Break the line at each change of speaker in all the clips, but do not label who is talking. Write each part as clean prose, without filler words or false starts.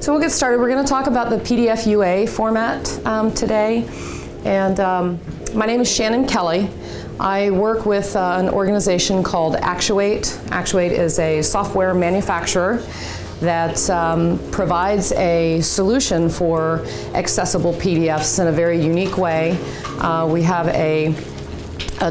So we'll get started. We're going to talk about the PDF UA format today. And my name is Shannon Kelly. I work with an organization called Actuate. Actuate is a software manufacturer that provides a solution for accessible PDFs in a very unique way. We have a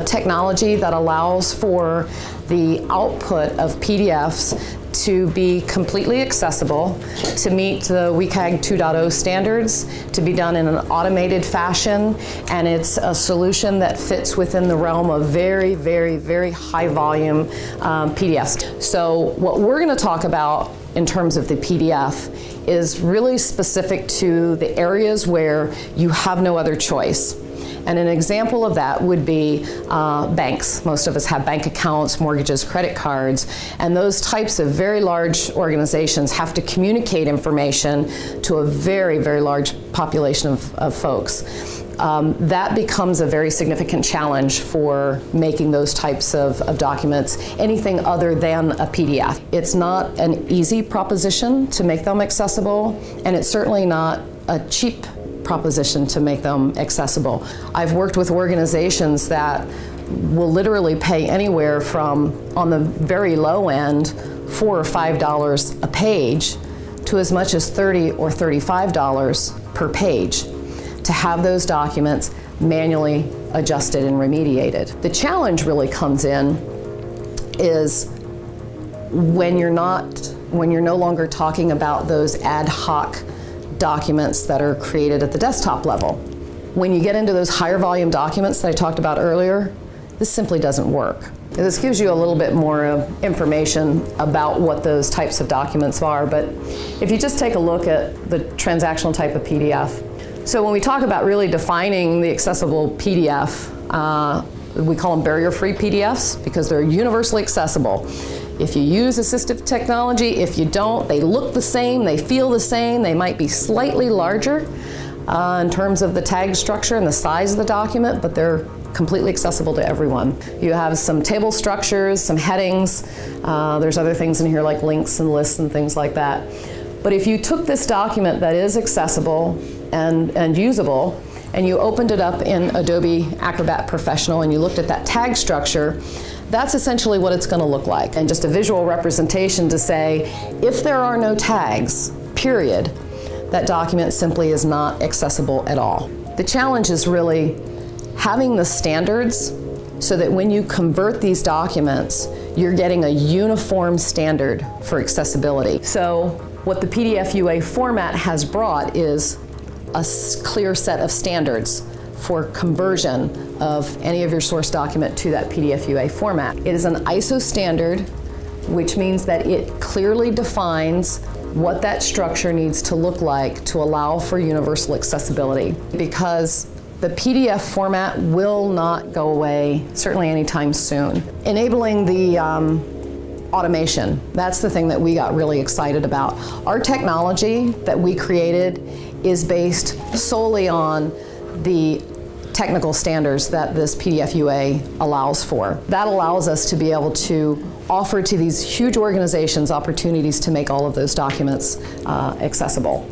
technology that allows for the output of PDFs to be completely accessible, to meet the WCAG 2.0 standards, to be done in an automated fashion, and it's a solution that fits within the realm of very, very, very high volume PDFs. So what we're going to talk about in terms of the PDF is really specific to the areas where you have no other choice. And an example of that would be banks. Most of us have bank accounts, mortgages, credit cards, and those types of very large organizations have to communicate information to a very, very large population of folks. That becomes a very significant challenge for making those types of documents anything other than a PDF. It's not an easy proposition to make them accessible, and it's certainly not a cheap proposition to make them accessible. I've worked with organizations that will literally pay anywhere from, on the very low end, $4 or $5 a page to as much as $30 or $35 per page to have those documents manually adjusted and remediated. The challenge really comes in is when you're no longer talking about those ad hoc documents that are created at the desktop level. When you get into those higher volume documents that I talked about earlier, this simply doesn't work. This gives you a little bit more information about what those types of documents are, but if you just take a look at the transactional type of PDF. So when we talk about really defining the accessible PDF, we call them barrier-free PDFs because they're universally accessible. If you use assistive technology, if you don't, they look the same, they feel the same, they might be slightly larger in terms of the tag structure and the size of the document, but they're completely accessible to everyone. You have some table structures, some headings, there's other things in here like links and lists and things like that. But if you took this document that is accessible and usable, and you opened it up in Adobe Acrobat Professional and you looked at that tag structure, that's essentially what it's going to look like. And just a visual representation to say, if there are no tags, period, that document simply is not accessible at all. The challenge is really having the standards so that when you convert these documents, you're getting a uniform standard for accessibility. So what the PDF UA format has brought is a clear set of standards for conversion of any of your source document to that PDF UA format. It is an ISO standard, which means that it clearly defines what that structure needs to look like to allow for universal accessibility, because the PDF format will not go away, certainly anytime soon. Enabling the automation, that's the thing that we got really excited about. Our technology that we created is based solely on the technical standards that this PDF UA allows for. That allows us to be able to offer to these huge organizations opportunities to make all of those documents accessible.